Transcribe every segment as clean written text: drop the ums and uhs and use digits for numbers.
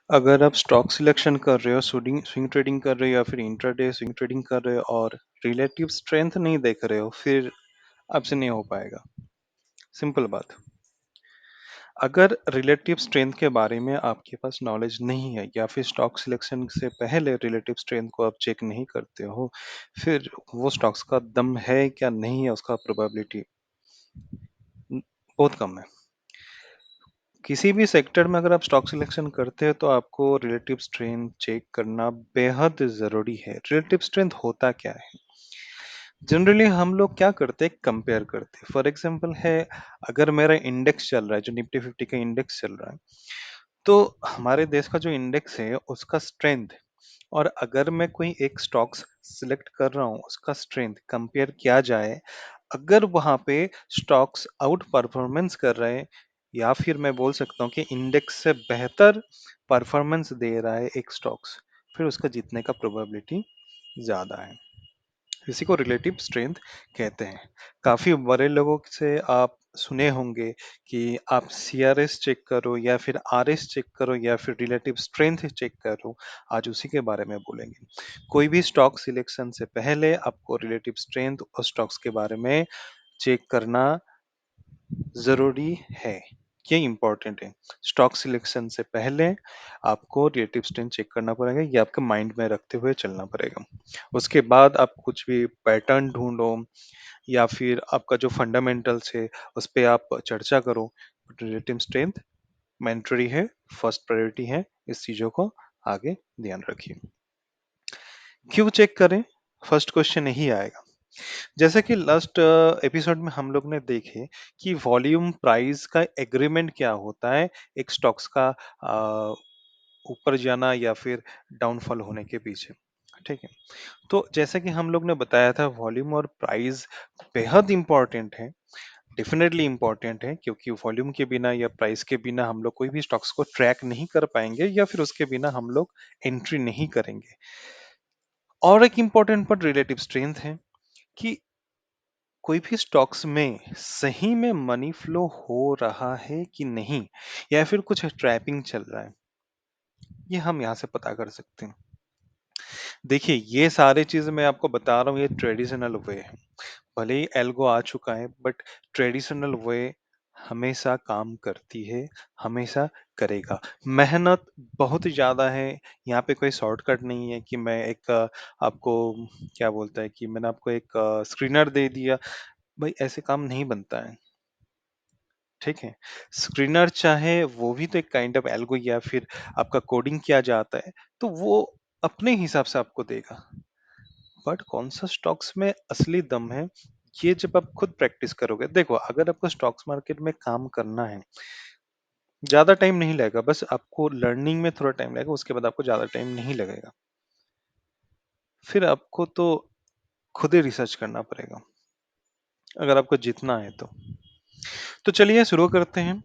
अगर आप stock selection कर रहे हो, स्विंग स्विंग ट्रेडिंग कर रहे हो या फिर इंट्राडे स्विंग ट्रेडिंग कर रहे हो और रिलेटिव स्ट्रेंथ नहीं देख रहे हो, फिर आपसे नहीं हो पाएगा। सिंपल बात। अगर रिलेटिव स्ट्रेंथ के बारे में आपके पास नॉलेज नहीं है या फिर स्टॉक सिलेक्शन से पहले रिलेटिव स्ट्रेंथ को आप चेक नहीं करते हो, फिर वो स्टॉक्स का दम है क्या नहीं है, उसका प्रोबेबिलिटी बहुत कम है। किसी भी सेक्टर में अगर आप स्टॉक सिलेक्शन करते हैं तो आपको रिलेटिव स्ट्रेंथ चेक करना बेहद जरूरी है। रिलेटिव स्ट्रेंथ होता क्या है? जनरली हम लोग क्या करते हैं, कंपेयर करते हैं। फॉर एग्जांपल है, अगर मेरा इंडेक्स चल रहा है, जो निफ्टी 50 का इंडेक्स चल रहा है, तो हमारे देश का जो इंडेक्स है उसका स्ट्रेंथ और अगर मैं कोई एक स्टॉक्स सिलेक्ट कर रहा हूँ उसका स्ट्रेंथ कंपेयर किया जाए, अगर वहां पे स्टॉक्स आउट परफॉर्मेंस कर रहे हैं या फिर मैं बोल सकता हूँ कि इंडेक्स से बेहतर परफॉर्मेंस दे रहा है एक स्टॉक्स, फिर उसका जीतने का प्रोबेबिलिटी ज्यादा है। इसी को रिलेटिव स्ट्रेंथ कहते हैं। काफी बड़े लोगों से आप सुने होंगे कि आप सीआरएस चेक करो या फिर आरएस चेक करो या फिर रिलेटिव स्ट्रेंथ चेक करो। आज उसी के बारे में बोलेंगे। कोई भी स्टॉक सिलेक्शन से पहले आपको रिलेटिव स्ट्रेंथ और स्टॉक्स के बारे में चेक करना जरूरी है। ये इंपॉर्टेंट है। स्टॉक सिलेक्शन से पहले आपको रिलेटिव स्ट्रेंथ चेक करना पड़ेगा, ये आपके माइंड में रखते हुए चलना पड़ेगा। उसके बाद आप कुछ भी पैटर्न ढूंढो या फिर आपका जो फंडामेंटल्स है उस पे आप चर्चा करो। रिलेटिव स्ट्रेंथ मैंडेटरी है, फर्स्ट प्रायोरिटी है। इस चीजों को आगे ध्यान रखिए। क्यों चेक करें? फर्स्ट क्वेश्चन यही आएगा। जैसे कि लास्ट एपिसोड में हम लोग ने देखे कि वॉल्यूम प्राइस का एग्रीमेंट क्या होता है एक स्टॉक्स का अ, ऊपर जाना या फिर डाउनफॉल होने के पीछे। ठीक है। तो जैसे कि हम लोग ने बताया था, वॉल्यूम और प्राइस बेहद इंपॉर्टेंट है। डेफिनेटली इंपॉर्टेंट है, क्योंकि वॉल्यूम के बिना या प्राइस के बिना हम लोग कोई भी स्टॉक्स को ट्रैक नहीं कर पाएंगे या फिर उसके बिना हम लोग एंट्री नहीं करेंगे। और एक इंपॉर्टेंट पॉइंट रिलेटिव स्ट्रेंथ है कि कोई भी स्टॉक्स में सही में मनी फ्लो हो रहा है कि नहीं, या फिर कुछ ट्रैपिंग चल रहा है, ये हम यहाँ से पता कर सकते हैं। देखिए, ये सारी चीज मैं आपको बता रहा हूँ, ये ट्रेडिशनल वे है। भले ही एल्गो आ चुका है, बट ट्रेडिशनल वे हमेशा काम करती है, हमेशा करेगा। मेहनत बहुत ज्यादा है। यहाँ पे कोई शॉर्टकट नहीं है कि मैं एक आपको क्या बोलता है कि मैंने आपको एक स्क्रीनर दे दिया। भाई, ऐसे काम नहीं बनता है। ठीक है। स्क्रीनर चाहे वो भी तो एक काइंड ऑफ एल्गो या फिर आपका कोडिंग किया जाता है, तो वो अपने हिसाब से आपको देगा। बट कौन सा स्टॉक्स में असली दम है, ये जब आप खुद प्रैक्टिस करोगे। देखो, अगर आपको स्टॉक्स मार्केट में काम करना है, ज्यादा टाइम नहीं लगेगा, बस आपको लर्निंग में थोड़ा टाइम लगेगा, उसके बाद आपको ज्यादा टाइम नहीं लगेगा। फिर आपको तो खुद ही रिसर्च करना पड़ेगा अगर आपको जीतना है तो चलिए शुरू करते हैं।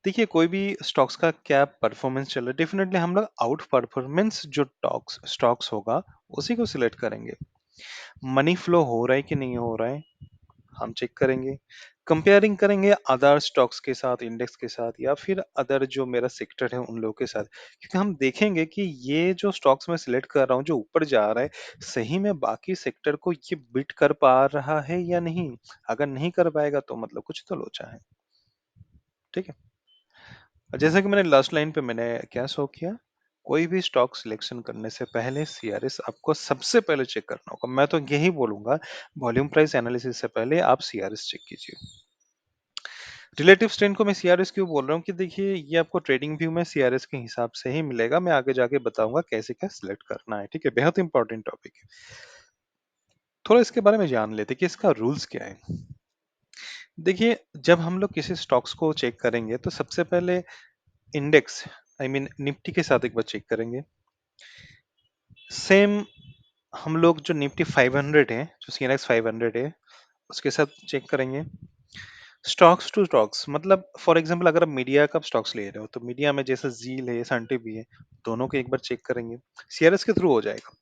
देखिए, कोई भी स्टॉक्स का क्या परफॉर्मेंस चल रहा है, डेफिनेटली हम लोग आउट परफॉर्मेंस जो स्टॉक्स स्टॉक्स होगा उसी को सिलेक्ट करेंगे। मनी फ्लो हो रहा है कि नहीं हो रहा है, हम चेक करेंगे। कंपेयरिंग करेंगे अदर स्टॉक्स के साथ, इंडेक्स के साथ, या फिर अदर जो मेरा सेक्टर है उन लोगों के साथ। क्योंकि हम देखेंगे कि ये जो स्टॉक्स मैं सिलेक्ट कर रहा हूँ जो ऊपर जा रहा है, सही में बाकी सेक्टर को ये बीट कर पा रहा है या नहीं। अगर नहीं कर पाएगा तो मतलब कुछ तो लोचा है। ठीक है। और जैसा कि मैंने लास्ट लाइन पे मैंने क्या शो किया, कोई भी स्टॉक सिलेक्शन करने से पहले सीआरएस आपको सबसे पहले चेक करना होगा। मैं तो यही बोलूंगा, वॉल्यूम प्राइस एनालिसिस से पहले आप सीआरएस चेक कीजिए। रिलेटिव स्ट्रेंथ को मैं सीआरएस क्यों बोल रहा हूँ कि देखिए, ये आपको ट्रेडिंग व्यू में सीआरएस के हिसाब से ही मिलेगा। मैं आगे जाके बताऊंगा कैसे क्या सिलेक्ट करना है। ठीक है, बेहद इंपॉर्टेंट टॉपिक है। थोड़ा इसके बारे में जान लेते हैं कि इसका रूल्स क्या है। देखिए, जब हम लोग किसी स्टॉक्स को चेक करेंगे तो सबसे पहले इंडेक्स, आई मीन निफ्टी के साथ एक बार चेक करेंगे। सेम हम लोग जो निफ्टी 500 है, जो सीएनएक्स 500 है, उसके साथ चेक करेंगे। स्टॉक्स टू स्टॉक्स मतलब फॉर एग्जांपल अगर आप मीडिया का स्टॉक्स ले रहे हो तो मीडिया में जैसे जील है, सन टीवी है, दोनों को एक बार चेक करेंगे। सीआरएस के थ्रू हो जाएगा।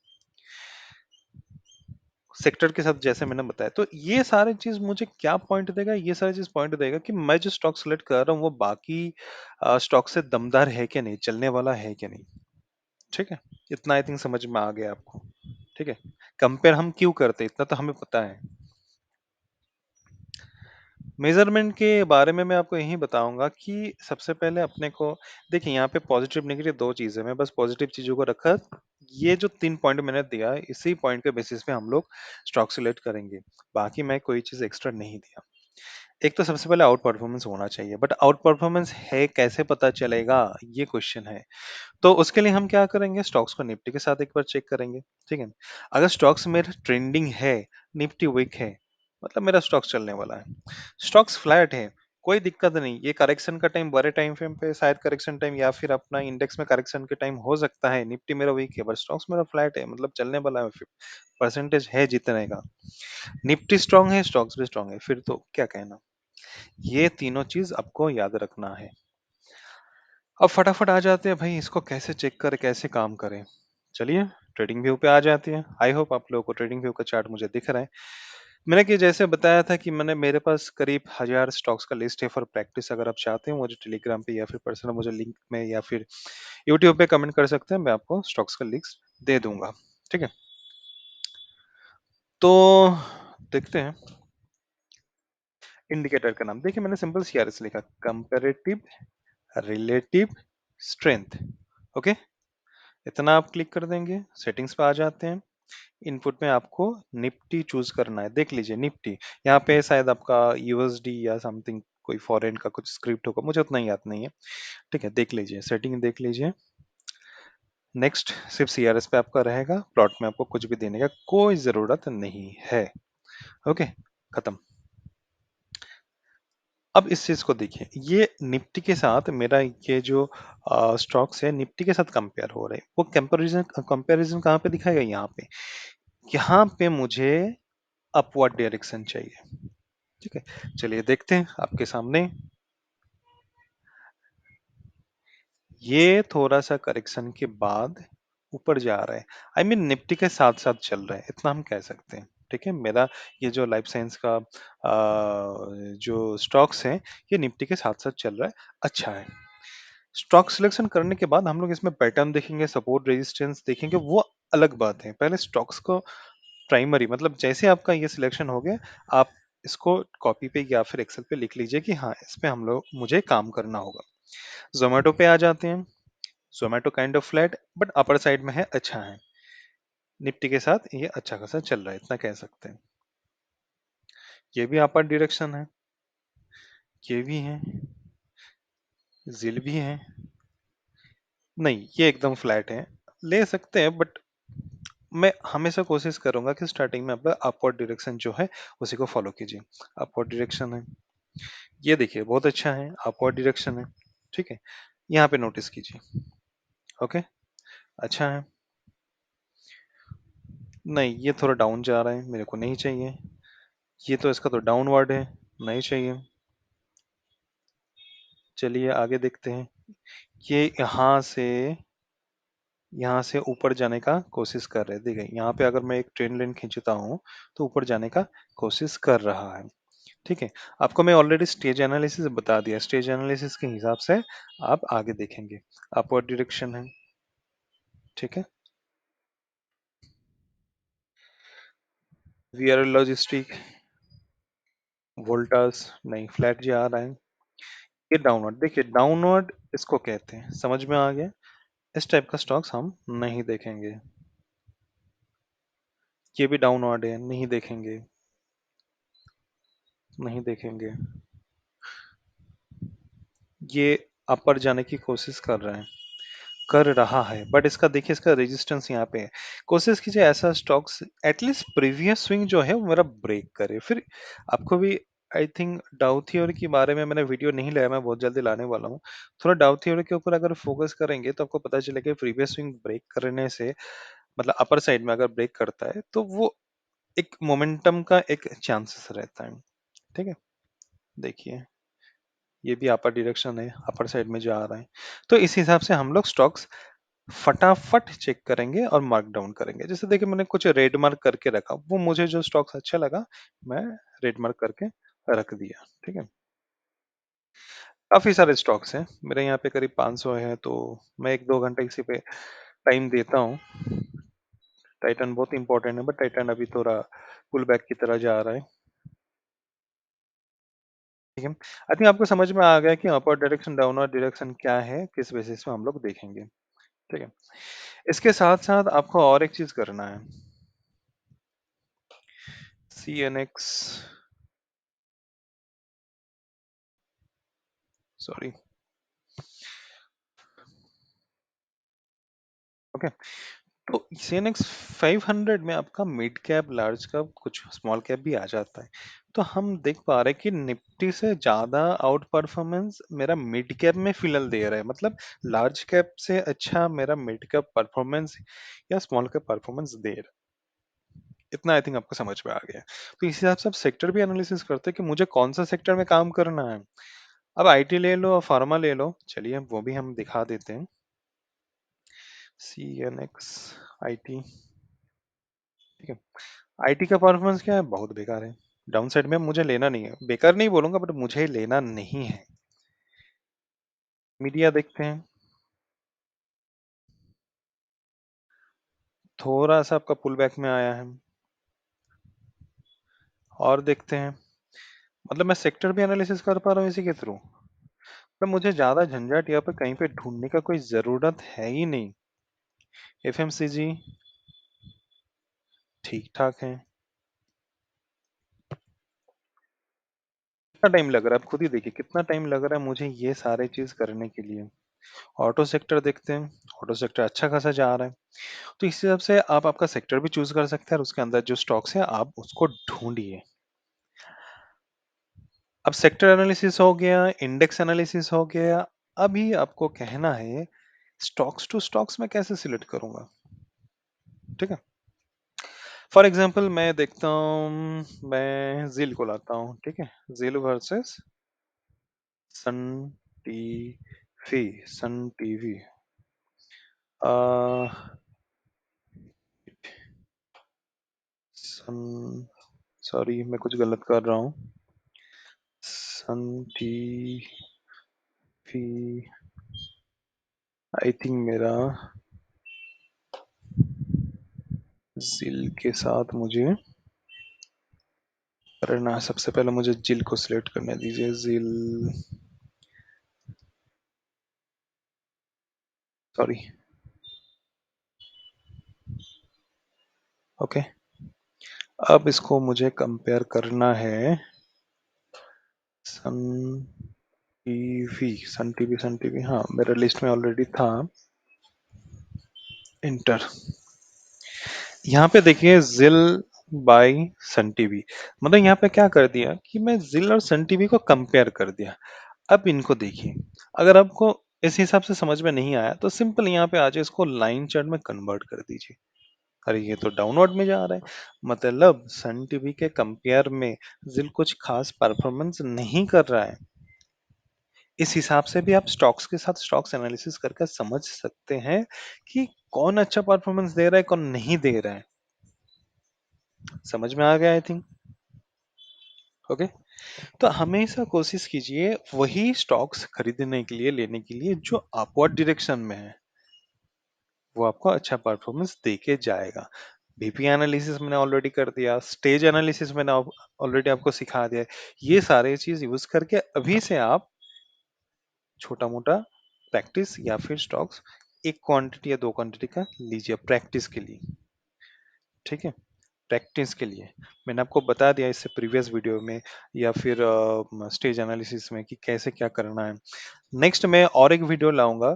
सेक्टर के साथ जैसे मैंने बताया, तो ये सारी चीज मुझे क्या पॉइंट देगा, ये सारी चीज पॉइंट देगा कि मैं जो स्टॉक सेलेक्ट कर रहा हूँ वो बाकी स्टॉक से दमदार है कि नहीं, चलने वाला है कि नहीं। ठीक है, इतना आई थिंक समझ में आ गया आपको। ठीक है, कंपेयर हम क्यों करते हैं इतना तो हमें पता है। मेजरमेंट के बारे में मैं आपको यही बताऊंगा कि सबसे पहले अपने को देखिए, यहाँ पे पॉजिटिव नेगेटिव दो चीजें, मैं बस पॉजिटिव चीजों को रखा। ये जो 3 पॉइंट मैंने दिया है, इसी पॉइंट के बेसिस पे हम लोग स्टॉक सिलेक्ट करेंगे। बाकी मैं कोई चीज एक्स्ट्रा नहीं दिया। एक तो सबसे पहले आउट परफॉर्मेंस होना चाहिए, बट आउट परफॉर्मेंस है कैसे पता चलेगा, ये क्वेश्चन है। तो उसके लिए हम क्या करेंगे, स्टॉक्स को निफ्टी के साथ एक बार चेक करेंगे। ठीक है, अगर स्टॉक्स मेरा ट्रेंडिंग है, निफ्टी वीक है, मतलब मेरा स्टॉक्स चलने वाला है। स्टॉक्स फ्लैट है, कोई दिक्कत नहीं, ये करेक्शन का टाइम, बड़े टाइम फ्रेम पे शायद करेक्शन टाइम या फिर अपना इंडेक्स में करेक्शन के टाइम हो सकता है। निफ्टी मेरा वीक है बट स्टॉक्स मेरा फ्लैट है, मतलब चलने वाला है, परसेंटेज है जितने का। निफ्टी स्ट्रांग है, स्टॉक्स भी स्ट्रांग है, फिर तो क्या कहना। ये तीनों चीज आपको याद रखना है। अब फटाफट आ जाते हैं भाई, इसको कैसे चेक करें, कैसे काम करें। चलिए, ट्रेडिंग व्यू पे आ जाती है। आई होप आप लोगों को ट्रेडिंग व्यू का चार्ट मुझे दिख रहा है। मैंने कि जैसे बताया था कि मैंने मेरे पास करीब 1000 स्टॉक्स का लिस्ट है फॉर प्रैक्टिस। अगर आप चाहते हैं मुझे टेलीग्राम पे या फिर पर्सनल मुझे लिंक में या फिर यूट्यूब पे कमेंट कर सकते हैं, मैं आपको स्टॉक्स का लिस्ट दे दूंगा। ठीक है, तो देखते हैं। इंडिकेटर का नाम देखिए, मैंने सिंपल सीआरएस लिखा, कंपैरेटिव रिलेटिव स्ट्रेंथ। ओके, इतना आप क्लिक कर देंगे, सेटिंग्स पे आ जाते हैं। इनपुट में आपको निफ्टी चूज करना है। देख लीजिए निफ्टी, यहाँ पे शायद आपका यूएसडी या समथिंग कोई फॉरेन का कुछ स्क्रिप्ट होगा, मुझे उतना याद नहीं है। ठीक है, देख लीजिए, सेटिंग देख लीजिए। नेक्स्ट, सिर्फ सीआरएस पे आपका रहेगा, प्लॉट में आपको कुछ भी देने का कोई जरूरत नहीं है। ओके, खत्म। अब इस चीज को देखिए, ये निफ्टी के साथ मेरा ये जो स्टॉक्स है निफ्टी के साथ कंपेयर हो रहे हैं। वो कंपैरिजन कंपैरिजन कहाँ पे दिखाएगा, यहाँ पे। यहाँ पे मुझे अपवर्ड डायरेक्शन चाहिए। ठीक है, चलिए देखते हैं आपके सामने। ये थोड़ा सा करेक्शन के बाद ऊपर जा रहा है। आई मीन निफ्टी के साथ साथ चल रहा है, इतना हम कह सकते हैं। ठीक है, मेरा ये जो लाइफ साइंस का जो स्टॉक्स है, ये निफ्टी के साथ साथ चल रहा है, अच्छा है। स्टॉक सिलेक्शन करने के बाद हम लोग इसमें पैटर्न देखेंगे, सपोर्ट रेजिस्टेंस देखेंगे, वो अलग बात है। पहले स्टॉक्स को प्राइमरी, मतलब जैसे आपका ये सिलेक्शन हो गया, आप इसको कॉपी पे या फिर एक्सेल पे लिख लीजिए कि हाँ, इस पे हम लोग मुझे काम करना होगा। जोमेटो पे आ जाते हैं। Zomato kind of flat but upper side में है, अच्छा है। निफ्टी के साथ ये अच्छा खासा चल रहा है, इतना कह सकते हैं। ये भी अपर डायरेक्शन है, ये भी है, जिल भी है। नहीं, ये एकदम फ्लैट है, ले सकते हैं बट मैं हमेशा कोशिश करूंगा कि स्टार्टिंग में आपका अपवर्ड डायरेक्शन जो है उसी को फॉलो कीजिए। अपवर्ड डायरेक्शन है, ये देखिए बहुत अच्छा है, अपवर्ड डायरेक्शन है। ठीक है, यहाँ पे नोटिस कीजिए। ओके, अच्छा है। नहीं, ये थोड़ा डाउन जा रहा है, मेरे को नहीं चाहिए। ये तो इसका तो डाउनवर्ड है, नहीं चाहिए। चलिए आगे देखते हैं। ये यहाँ से ऊपर जाने का कोशिश कर रहे हैं। देखिए यहाँ पे अगर मैं एक ट्रेन लाइन खींचता हूँ तो ऊपर जाने का कोशिश कर रहा है। ठीक है, आपको मैं ऑलरेडी स्टेज एनालिसिस बता दिया, स्टेज एनालिसिस के हिसाब से आप आगे देखेंगे। अपवर्ड डायरेक्शन है। ठीक है, वीआर लॉजिस्टिक, वोल्टास, नहीं फ्लैट जा रहा है। ये डाउनवर्ड, देखिए डाउनवर्ड इसको कहते हैं, समझ में आ गया। इस टाइप का स्टॉक्स हम नहीं देखेंगे। ये भी डाउनवर्ड है, नहीं देखेंगे, नहीं देखेंगे। ये अपर जाने की कोशिश कर रहा है बट इसका देखिए, इसका रेजिस्टेंस यहाँ पे है। कोशिश कीजिए ऐसा स्टॉक्स एटलीस्ट प्रीवियस स्विंग जो है वो मेरा ब्रेक करे फिर। आपको भी आई थिंक डाउ थ्योरी के बारे में मैंने वीडियो नहीं लाया, मैं बहुत जल्दी लाने वाला हूँ। थोड़ा डाउ थ्योरी के ऊपर अगर फोकस करेंगे तो आपको पता चलेगा प्रीवियस स्विंग ब्रेक करने से, मतलब अपर साइड में अगर ब्रेक करता है तो वो एक मोमेंटम का एक चांसेस रहता है। ठीक है, देखिए ये भी अपर डायरेक्शन है, अपर साइड में जा रहा है। तो इस हिसाब से हम लोग स्टॉक्स फटाफट चेक करेंगे और मार्क डाउन करेंगे। जैसे देखिए मैंने कुछ रेड मार्क करके रखा, वो मुझे जो स्टॉक्स अच्छा लगा मैं रेड मार्क करके रख दिया। ठीक है, काफी सारे स्टॉक्स हैं मेरे यहाँ पे, करीब 500 है, तो मैं 1-2 घंटे इसी पे टाइम देता हूँ। टाइटन बहुत इंपॉर्टेंट है, बट टाइटन अभी थोड़ा पुल बैक की तरह जा रहा है। ठीक है, आई थिंक आपको समझ में आ गया कि अपवर्ड डायरेक्शन डाउनवर्ड डायरेक्शन क्या है, किस बेसिस पे हम लोग देखेंगे। ठीक है, इसके साथ साथ आपको और एक चीज करना है, CNX, सॉरी, ओके। तो CNX 500 में आपका मिड कैप, लार्ज कैप, कुछ स्मॉल कैप भी आ जाता है। तो हम देख पा रहे हैं कि निफ्टी से ज्यादा आउट परफॉर्मेंस मेरा मिड कैप में फिलहाल दे रहा है, मतलब लार्ज कैप से अच्छा मेरा मिड कैप परफॉर्मेंस या स्मॉल कैप परफॉर्मेंस दे रहा है। इतना आई थिंक आपको समझ में आ गया। तो इस हिसाब से आप सेक्टर भी एनालिसिस करते हैं कि मुझे कौन सा सेक्टर में काम करना है। अब आईटी ले लो और फार्मा ले लो, चलिए वो भी हम दिखा देते हैं। CNX आईटी, ठीक है। आईटी का परफॉर्मेंस क्या है, बहुत बेकार है। डाउन साइड में मुझे लेना नहीं है, बेकार नहीं बोलूंगा, बट मुझे लेना नहीं है। मीडिया देखते हैं, थोड़ा सा आपका पुल बैक में आया है। और देखते हैं, मतलब मैं सेक्टर भी एनालिसिस कर पा रहा हूँ इसी के थ्रू। तो मुझे ज्यादा झंझट यहाँ पे कहीं पे ढूंढने का कोई जरूरत है ही नहीं। एफएमसीजी ठीक ठाक है। कितना टाइम लग रहा है, आप खुद ही देखिए कितना टाइम लग रहा है मुझे ये सारे चीज करने के लिए। ऑटो सेक्टर देखते हैं, ऑटो सेक्टर अच्छा खासा जा रहा है। तो इस हिसाब से आप आपका सेक्टर भी चूज कर सकते हैं और उसके अंदर जो स्टॉक्स है आप उसको ढूंढिए। अब सेक्टर एनालिसिस हो गया, इंडेक्स एनालिसिस हो गया। अभी आपको कहना है स्टॉक्स टू स्टॉक्स में कैसे सिलेक्ट करूंगा। ठीक है, फॉर एग्जांपल मैं देखता हूँ, मैं जिल को लाता हूँ। ठीक है, जिल versus Sun TV, Sun TV, सन, सॉरी मैं कुछ गलत कर रहा हूँ। सन टीवी, आई थिंक मेरा जिल के साथ मुझे करना है। सबसे पहले मुझे जिल को सिलेक्ट करने दीजिए, जिल, सॉरी, ओके। अब इसको मुझे कंपेयर करना है Sun TV, Sun TV, Sun TV, हाँ मेरे लिस्ट में ऑलरेडी था। इंटर, यहाँ पे देखिए जिल बाय सन टीवी, मतलब यहाँ पे क्या कर दिया कि मैं जिल और सन टीवी को कंपेयर कर दिया। अब इनको देखिए, अगर आपको इस हिसाब से समझ में नहीं आया तो सिंपल यहाँ पे आ जाए, इसको लाइन चार्ट में कन्वर्ट कर दीजिए। अरे ये तो डाउनवर्ड में जा रहा है, मतलब सन टीवी के कंपेयर में जिल कुछ खास परफॉर्मेंस नहीं कर रहा है। इस हिसाब से भी आप स्टॉक्स के साथ स्टॉक्स एनालिसिस करके समझ सकते हैं कि कौन अच्छा परफॉर्मेंस दे रहा है, कौन नहीं दे रहा है। समझ में आ गया आई थिंक। ओके, तो हमेशा कोशिश कीजिए वही स्टॉक्स खरीदने के लिए, लेने के लिए जो अपवर्ड डायरेक्शन में है, वो आपको अच्छा परफॉर्मेंस दे के जाएगा। बीपी एनालिसिस मैंने ऑलरेडी कर दिया, स्टेज एनालिसिस मैंने ऑलरेडी आपको सिखा दिया है। ये सारे चीज यूज करके अभी से आप छोटा मोटा प्रैक्टिस या फिर स्टॉक्स एक क्वांटिटी या दो क्वांटिटी का लीजिए प्रैक्टिस के लिए। ठीक है, प्रैक्टिस के लिए मैंने आपको बता दिया इससे प्रीवियस वीडियो में या फिर स्टेज एनालिसिस में कि कैसे क्या करना है। नेक्स्ट मैं और एक वीडियो लाऊंगा,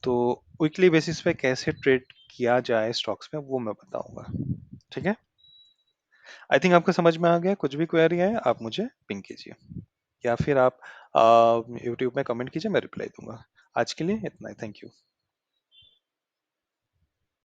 तो वीकली बेसिस पे कैसे ट्रेड किया जाए स्टॉक्स में वो मैं बताऊंगा। ठीक है, आई थिंक आपको समझ में आ गया। कुछ भी क्वेरी है आप मुझे पिंग कीजिए या फिर आप यूट्यूब में कमेंट कीजिए, मैं रिप्लाई दूंगा। आज के लिए इतना ही, थैंक यू।